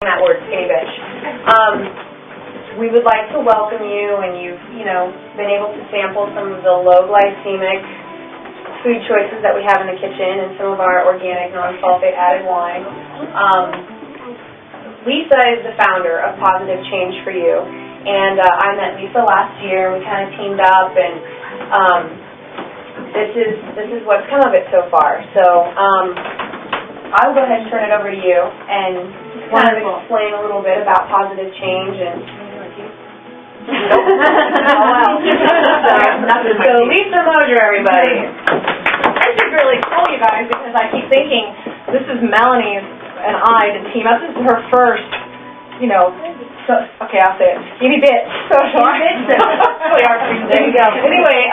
that word, skinny bitch. We would like to welcome you, and you've, been able to sample some of the low glycemic food choices that we have in the kitchen and some of our organic non-sulfate added wine. Lisa is the founder of Positive Change for You, and I met Lisa last year. We kind of teamed up, and this is what's come of it so far. So I will go ahead and turn it over to you and just kind of explain a little bit about Positive Change and. So Lisa Moser, everybody. This is really cool, you guys, because I keep thinking this is Melanie's and I to team up. This is her first, okay, I'll say it, skinny bitch social. There you go. Anyway,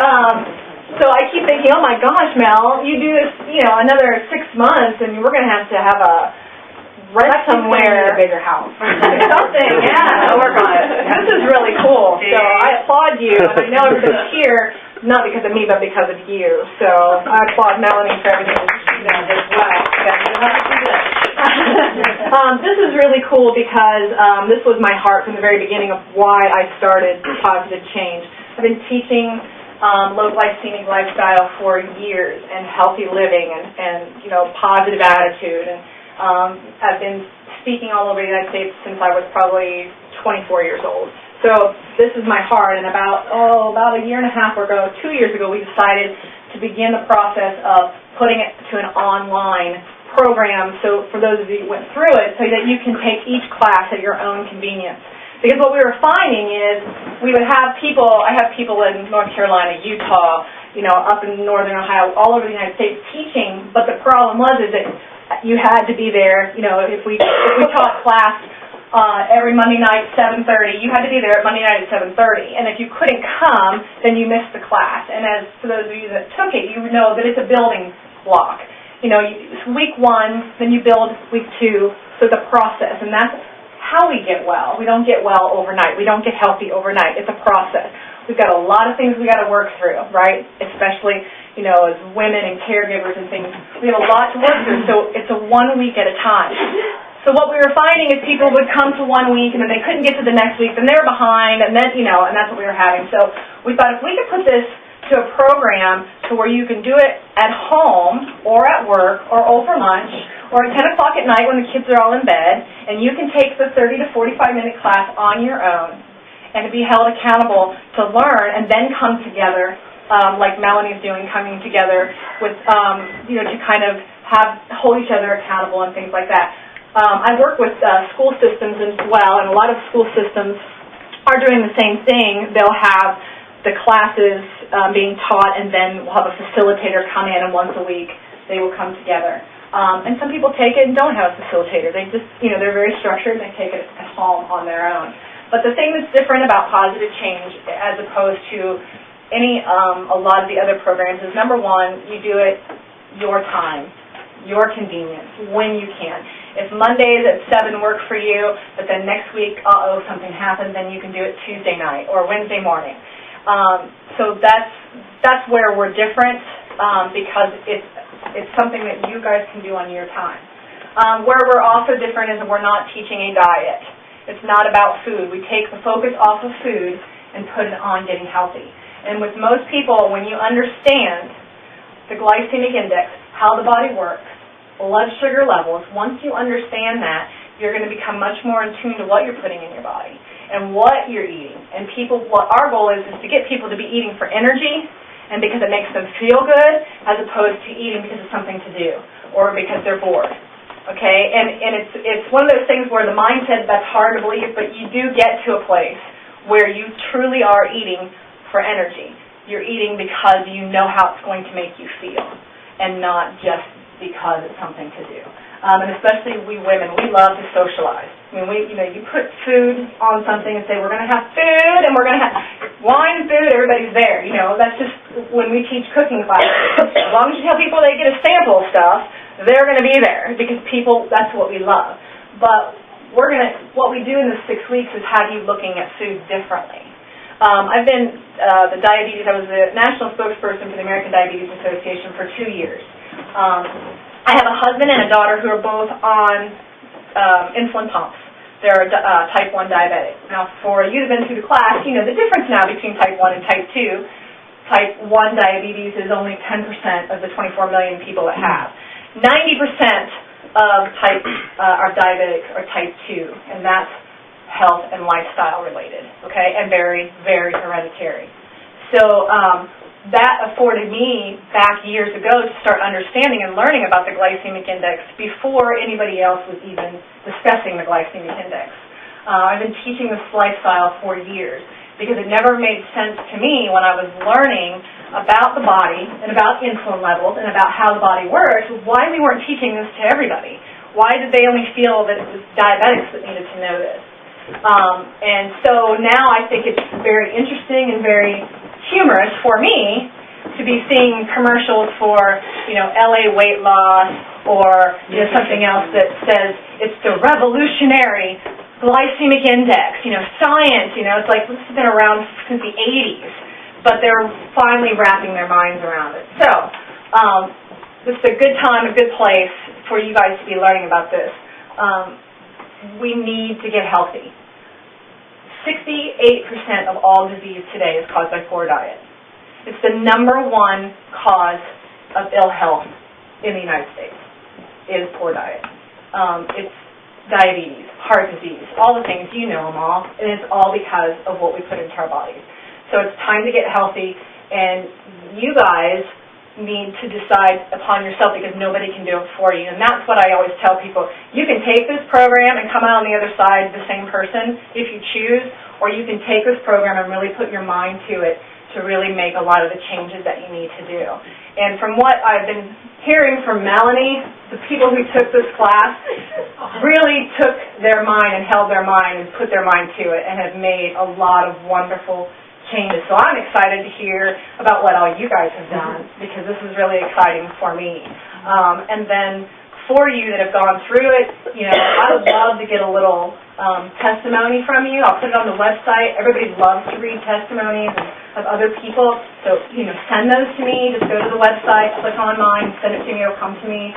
so I keep thinking, oh my gosh, Mel, you do this, another 6 months, and we're going to have a rent somewhere. A bigger house. Something, yeah. I'll work on it. This is really cool. So I applaud you. And I know everybody's here, not because of me, but because of you. So I applaud Melanie for everything she's done as well. This is really cool because this was my heart from the very beginning of why I started Positive Change. I've been teaching low glycemic lifestyle for years, and healthy living, and positive attitude, and I've been speaking all over the United States since I was probably 24 years old. So this is my heart, and about a year and a half ago, 2 years ago, we decided to begin the process of putting it to an online program, so for those of you who went through it, so that you can take each class at your own convenience. Because what we were finding is we would have people, I have people in North Carolina, Utah, up in northern Ohio, all over the United States teaching, but the problem is that you had to be there. If we taught class every Monday night 7:30, you had to be there at Monday night at 7:30. And if you couldn't come, then you missed the class. And as for those of you that took it, you know that it's a building block. Week 1, then you build week 2. So it's a process, and that's how we get well. We don't get well overnight. We don't get healthy overnight. It's a process. We've got a lot of things we got to work through, right? Especially, as women and caregivers and things. We have a lot to work through, so it's a 1 week at a time. So what we were finding is people would come to 1 week, and then they couldn't get to the next week, then they were behind, and then, and that's what we were having. So we thought if we could put this to a program to where you can do it at home or at work or over lunch or at 10 o'clock at night when the kids are all in bed, and you can take the 30 to 45-minute class on your own and to be held accountable to learn and then come together like Melanie's doing, coming together with, to kind of hold each other accountable and things like that. I work with school systems as well, and a lot of school systems are doing the same thing. They'll have the classes being taught, and then we'll have a facilitator come in, and once a week they will come together. And some people take it and don't have a facilitator. They just, they're very structured, and they take it at home on their own. But the thing that's different about Positive Change as opposed to a lot of the other programs is, number one, you do it your time, your convenience, when you can. If Mondays at 7 work for you, but then next week, something happens, then you can do it Tuesday night or Wednesday morning. So that's where we're different because it's something that you guys can do on your time. Where we're also different is that we're not teaching a diet. It's not about food. We take the focus off of food and put it on getting healthy. And with most people, when you understand the glycemic index, how the body works, blood sugar levels, once you understand that, you're going to become much more in tune to what you're putting in your body and what you're eating. And what our goal is to get people to be eating for energy and because it makes them feel good, as opposed to eating because it's something to do or because they're bored. Okay? And it's one of those things where the mindset, that's hard to believe, but you do get to a place where you truly are eating for energy. You're eating because you know how it's going to make you feel and not just because it's something to do. And especially we women, we love to socialize. I mean, you put food on something and say, we're going to have food and we're going to have wine and food, everybody's there. That's just when we teach cooking classes. As long as you tell people they get a sample of stuff, they're going to be there because people, that's what we love. But what we do in the 6 weeks is have you looking at food differently. I've been I was the national spokesperson for the American Diabetes Association for 2 years. I have a husband and a daughter who are both on insulin pumps. they're type 1 diabetic. Now, for you that have been through the class, you know the difference now between type 1 and type 2. Type 1 diabetes is only 10% of the 24 million people that have. 90% of our diabetics are type 2, and that's health and lifestyle related, okay, and very, very hereditary. So that afforded me back years ago to start understanding and learning about the glycemic index before anybody else was even discussing the glycemic index. I've been teaching this lifestyle for years because it never made sense to me when I was learning about the body and about insulin levels and about how the body works, why we weren't teaching this to everybody. Why did they only feel that it was diabetics that needed to know this? And so now I think it's very interesting and very humorous for me to be seeing commercials for, you know, LA weight loss or, you know, something else that says it's the revolutionary glycemic index, you know, science, you know, it's like this has been around since the 80s, but they're finally wrapping their minds around it. So, this is a good time, a good place for you guys to be learning about this. We need to get healthy. 68% of all disease today is caused by poor diet. It's the #1 cause of ill health in the United States, is poor diet. It's diabetes, heart disease, all the things, you know them all, and it's all because of what we put into our bodies. So it's time to get healthy, and you guys need to decide upon yourself because nobody can do it for you. And that's what I always tell people. You can take this program and come out on the other side the same person if you choose, or you can take this program and really put your mind to it to really make a lot of the changes that you need to do. And from what I've been hearing from Melanie, the people who took this class really took their mind and held their mind and put their mind to it and have made a lot of wonderful changes. So I'm excited to hear about what all you guys have done because this is really exciting for me. And then for you that have gone through it, you know, I would love to get a little testimony from you. I'll put it on the website. Everybody loves to read testimonies of other people. So, you know, send those to me. Just go to the website, click on mine, send it to me, it'll come to me.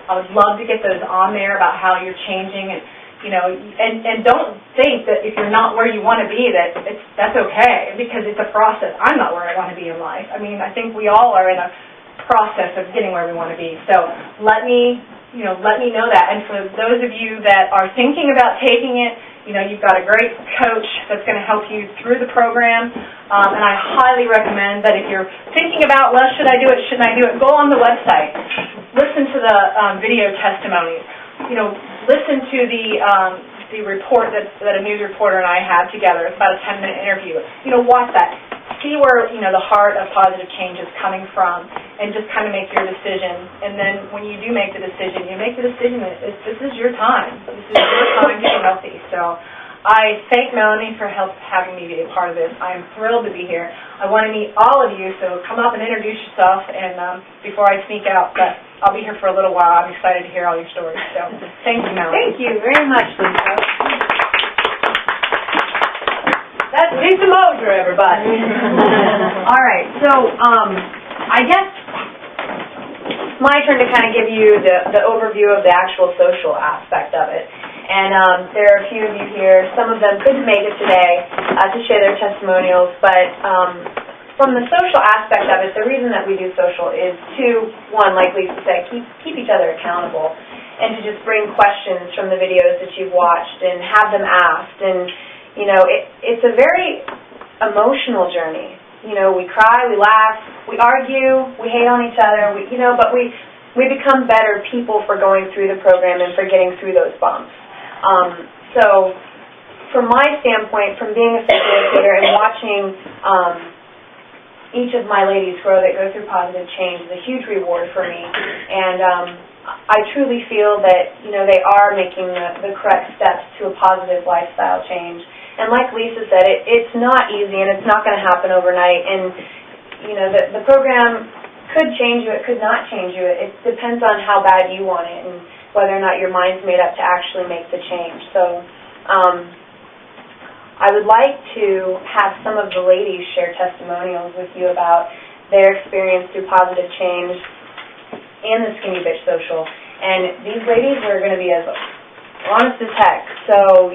I would love to get those on there about how you're changing and, you know, and don't think that if you're not where you want to be that's okay because it's a process. I'm not where I want to be in life. I mean, I think we all are in a process of getting where we want to be. So let me know that. And for those of you that are thinking about taking it, you know, you've got a great coach that's going to help you through the program. And I highly recommend that if you're thinking about, well, should I do it, shouldn't I do it, go on the website. Listen to the video testimonies. You know, listen to the report that a news reporter and I had together. It's about a 10-minute interview. You know, watch that. See where, you know, the heart of positive change is coming from and just kind of make your decision. And then when you do make the decision, you make the decision that this is your time. This is your time to get healthy. So I thank Melanie for having me be a part of this. I am thrilled to be here. I want to meet all of you, so come up and introduce yourself and before I sneak out. But I'll be here for a little while. I'm excited to hear all your stories. So thank you, Melanie. Thank you very much, Lisa. That's Lisa Moser, everybody. All right, so I guess it's my turn to kind of give you the overview of the actual social aspect of it. And there are a few of you here. Some of them couldn't make it today to share their testimonials, but from the social aspect of it, the reason that we do social is to, one, like Lisa said, keep each other accountable and to just bring questions from the videos that you've watched and have them asked. And you know, it's a very emotional journey. You know, we cry, we laugh, we argue, we hate on each other, but we become better people for going through the program and for getting through those bumps. So from my standpoint, from being a facilitator and watching each of my ladies grow that go through positive change is a huge reward for me. And I truly feel that, you know, they are making the correct steps to a positive lifestyle change. And like Lisa said, it's not easy and it's not going to happen overnight. And, you know, the program could change you, it could not change you. It depends on how bad you want it and whether or not your mind's made up to actually make the change. So I would like to have some of the ladies share testimonials with you about their experience through positive change in the Skinny Bitch Social. And these ladies are going to be as honest as heck. So